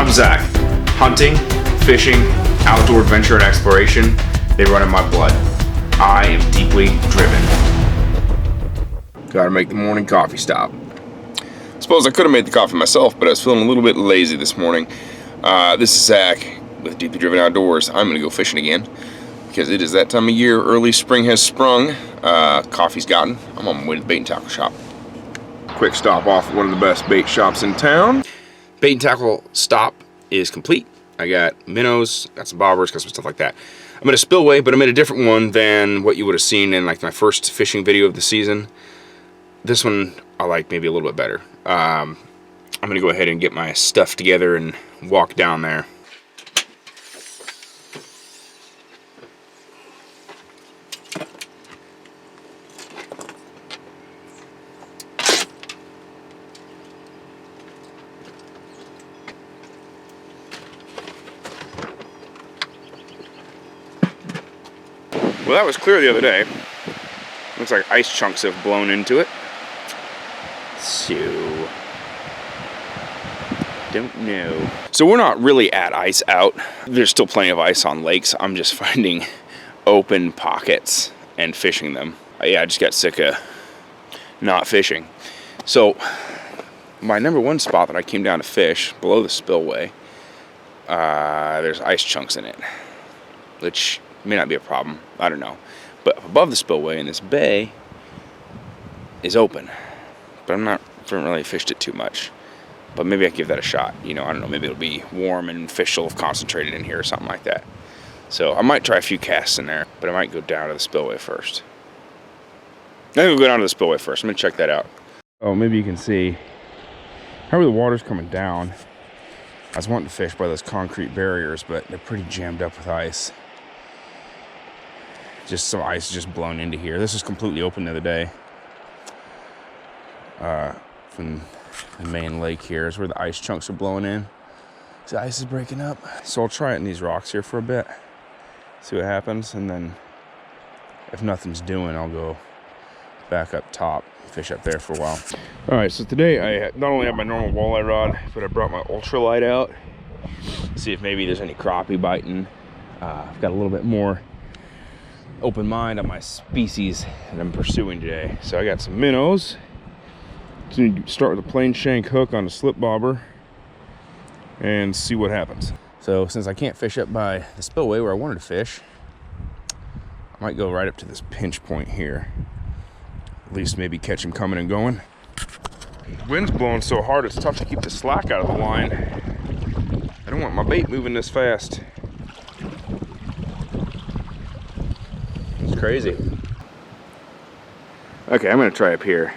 I'm Zach. Hunting, fishing, outdoor adventure and exploration, they run in my blood. I am deeply driven. Gotta make the morning coffee stop. Suppose I could have made the coffee myself, but I was feeling a little bit lazy this morning. This is Zach with Deeply Driven Outdoors. I'm gonna go fishing again because it is that time of year. Early spring has sprung. Coffee's gotten. I'm on my way to the bait and tackle shop. Quick stop off at one of the best bait shops in town. Bait and tackle stop is complete. I got minnows, got some bobbers, got some stuff like that. I'm at a spillway, but I'm at a different one than what you would have seen in like my first fishing video of the season. This one I like maybe a little bit better. I'm gonna go ahead and get my stuff together and walk down there. Well, that was clear the other day. Looks like ice chunks have blown into it. So, don't know. So we're not really at ice out. There's still plenty of ice on lakes. I'm just finding open pockets and fishing them. Yeah, I just got sick of not fishing. So my number one spot that I came down to fish, below the spillway, there's ice chunks in it, which may not be a problem. I don't know. But above the spillway in this bay is open. But I haven't really fished it too much. But maybe I can give that a shot. You know, I don't know, maybe it'll be warm and fish will have concentrated in here or something like that. So I might try a few casts in there, but I might go down to the spillway first. I think we'll go down to the spillway first. I'm gonna check that out. Oh, maybe you can see how the water's coming down. I was wanting to fish by those concrete barriers, but they're pretty jammed up with ice. Just some ice just blown into here. This was completely open the other day. From the main lake here is where the ice chunks are blowing in. The ice is breaking up. So I'll try it in these rocks here for a bit. See what happens, and then if nothing's doing, I'll go back up top, fish up there for a while. All right, so today I not only have my normal walleye rod, but I brought my ultralight out. See if maybe there's any crappie biting. I've got a little bit more open mind on my species that I'm pursuing today. So I got some minnows. So you start with a plain shank hook on a slip bobber and see what happens. So since I can't fish up by the spillway where I wanted to fish, I might go right up to this pinch point here. At least maybe catch him coming and going. The wind's blowing so hard it's tough to keep the slack out of the line. I don't want my bait moving this fast. It's crazy. Okay, I'm gonna try up here.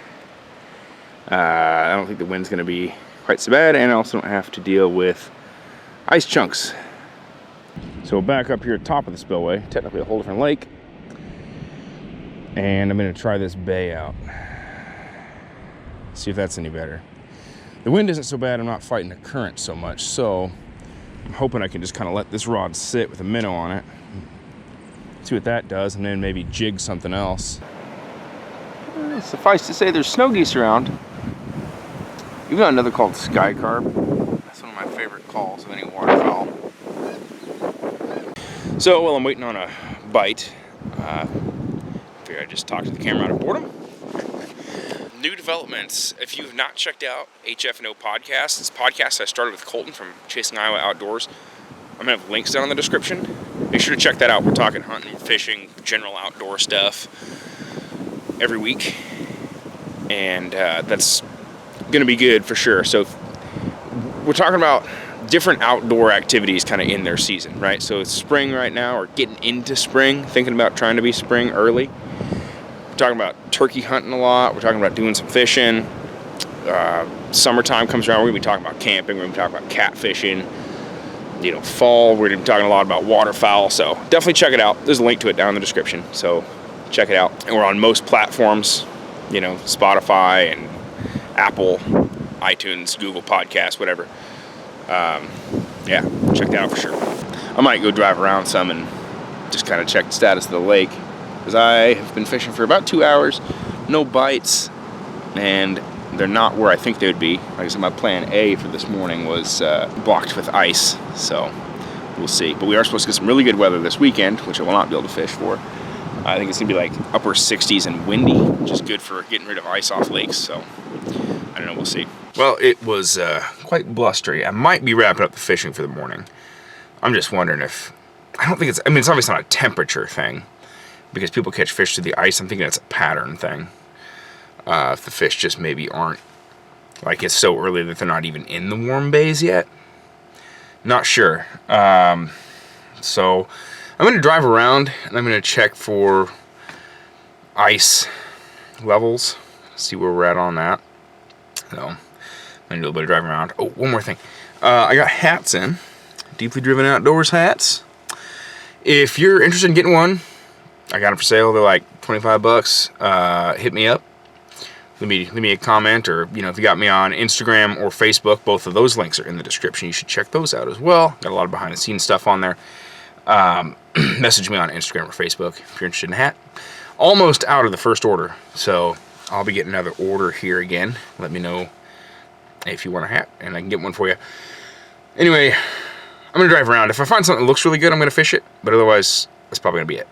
I don't think the wind's gonna be quite so bad, and I also don't have to deal with ice chunks. So back up here at top of the spillway, technically a whole different lake, and I'm gonna try this bay out. See if that's any better. The wind isn't so bad, I'm not fighting the current so much, so I'm hoping I can just kind of let this rod sit with a minnow on it. See what that does, and then maybe jig something else. Suffice to say, there's snow geese around. You've got another called sky carp. That's one of my favorite calls of any waterfowl. So while I'm waiting on a bite, I figure I'd just talk to the camera out of boredom. New developments. If you've not checked out HF&O podcast, this podcast I started with Colton from Chasing Iowa Outdoors. I'm gonna have links down in the description. Make sure to check that out. We're talking hunting, fishing, general outdoor stuff every week, and that's gonna be good for sure. So we're talking about different outdoor activities kind of in their season, right? So it's spring right now, or getting into spring, thinking about trying to be spring early. We're talking about turkey hunting a lot. We're talking about doing some fishing. Summertime comes around, we're gonna be talking about camping. We're gonna be talking about catfishing. You know, fall, we're gonna be talking a lot about waterfowl. So definitely check it out. There's a link to it down in the description. So check it out. And we're on most platforms, you know, Spotify and Apple, iTunes, Google Podcasts, whatever. Yeah, check that out for sure. I might go drive around some and just kind of check the status of the lake, because I have been fishing for about 2 hours, no bites, and they're not where I think they would be. Like I said, my plan A for this morning was blocked with ice, so we'll see. But we are supposed to get some really good weather this weekend, which I will not be able to fish for. I think it's gonna be like upper 60s and windy, which is good for getting rid of ice off lakes, so I don't know, we'll see. Well, it was quite blustery. I might be wrapping up the fishing for the morning. I'm just wondering if, I don't think it's, I mean, it's obviously not a temperature thing, because people catch fish through the ice. I'm thinking it's a pattern thing. If the fish just maybe aren't, like it's so early that they're not even in the warm bays yet. Not sure. So I'm going to drive around and I'm going to check for ice levels, see where we're at on that. So I'm going to do a little bit of driving around. Oh, one more thing. I got hats in, Deeply Driven Outdoors hats. If you're interested in getting one, I got them for sale. They're like 25 bucks. Hit me up. Leave me a comment, or if you got me on Instagram or Facebook, both of those links are in the description. You should check those out as well. Got a lot of behind the scenes stuff on there. Message me on Instagram or Facebook if you're interested in a hat. Almost out of the first order, so I'll be getting another order here again. Let me know if you want a hat and I can get one for you. Anyway, I'm gonna drive around. If I find something that looks really good, I'm gonna fish it, but otherwise that's probably gonna be it.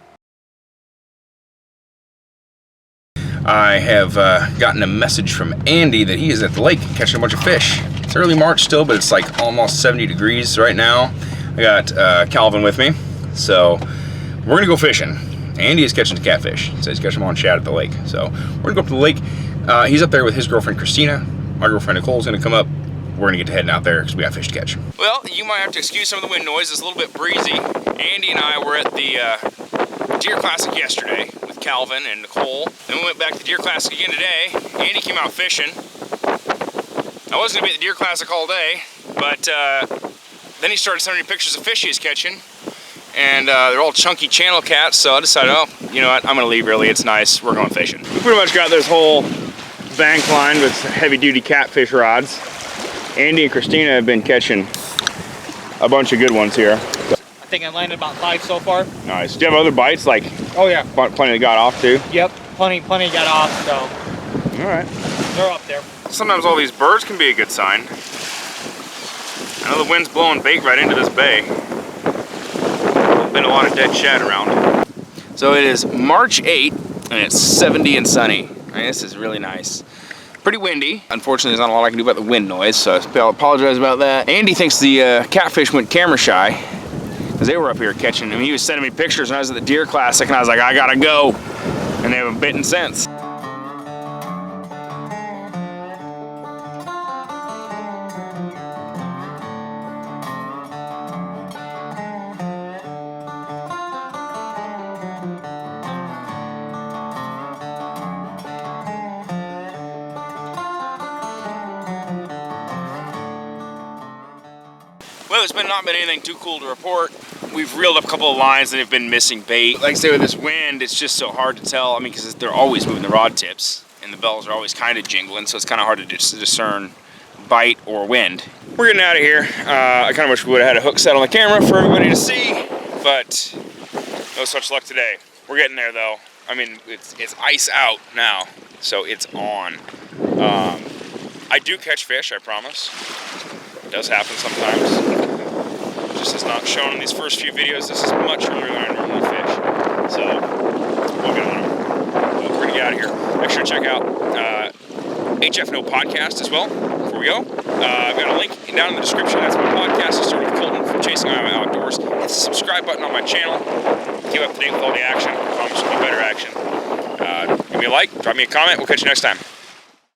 I have gotten a message from Andy that he is at the lake catching a bunch of fish. It's early March still, but it's like almost 70 degrees right now. I got Calvin with me, so we're gonna go fishing. Andy is catching catfish, so he's catching them on shad at the lake. So we're gonna go up to the lake. He's up there with his girlfriend Christina. My girlfriend Nicole's gonna come up. We're gonna get to heading out there because we got fish to catch. Well, you might have to excuse some of the wind noise. It's a little bit breezy. Andy and I were at the Deer Classic yesterday with Calvin and Nicole. Then we went back to the Deer Classic again today. Andy came out fishing. I was gonna be at the Deer Classic all day, but then he started sending me pictures of fish he was catching, and they're all chunky channel cats, so I decided, oh, you know what, I'm gonna leave early, it's nice, we're going fishing. We pretty much got this whole bank lined with heavy-duty catfish rods. Andy and Christina have been catching a bunch of good ones here. I think I landed about 5 so far. Nice. Do you have other bites? Like, oh yeah, plenty that got off too? Yep, plenty got off, so. All right. They're up there. Sometimes all these birds can be a good sign. I know the wind's blowing bait right into this bay. There's been a lot of dead shad around. So it is March 8th, and it's 70 and sunny. I mean, this is really nice. Pretty windy. Unfortunately, there's not a lot I can do about the wind noise, so I apologize about that. Andy thinks the catfish went camera shy, because they were up here catching him. He was sending me pictures when I was at the Deer Classic, and I was like, I gotta go. And they haven't bitten since. Well, there's not been anything too cool to report. We've reeled up a couple of lines and they've been missing bait. Like I say, with this wind, it's just so hard to tell. I mean, because they're always moving the rod tips and the bells are always kind of jingling, so it's kind of hard to discern bite or wind. We're getting out of here. I kind of wish we would have had a hook set on the camera for everybody to see, but no such luck today. We're getting there though. I mean, it's ice out now, so it's on. I do catch fish, I promise. It does happen sometimes. Just as not shown in these first few videos, this is much earlier than I normally fish. So we'll get on them. But we're gonna get out of here. Make sure to check out HF&O podcast as well before we go. I've got a link down in the description. That's my podcast. I started with Colton from Chasing Iowa Outdoors. Hit the subscribe button on my channel. Keep up to date with all the action. I promise you'll be better action. Give me a like, drop me a comment. We'll catch you next time.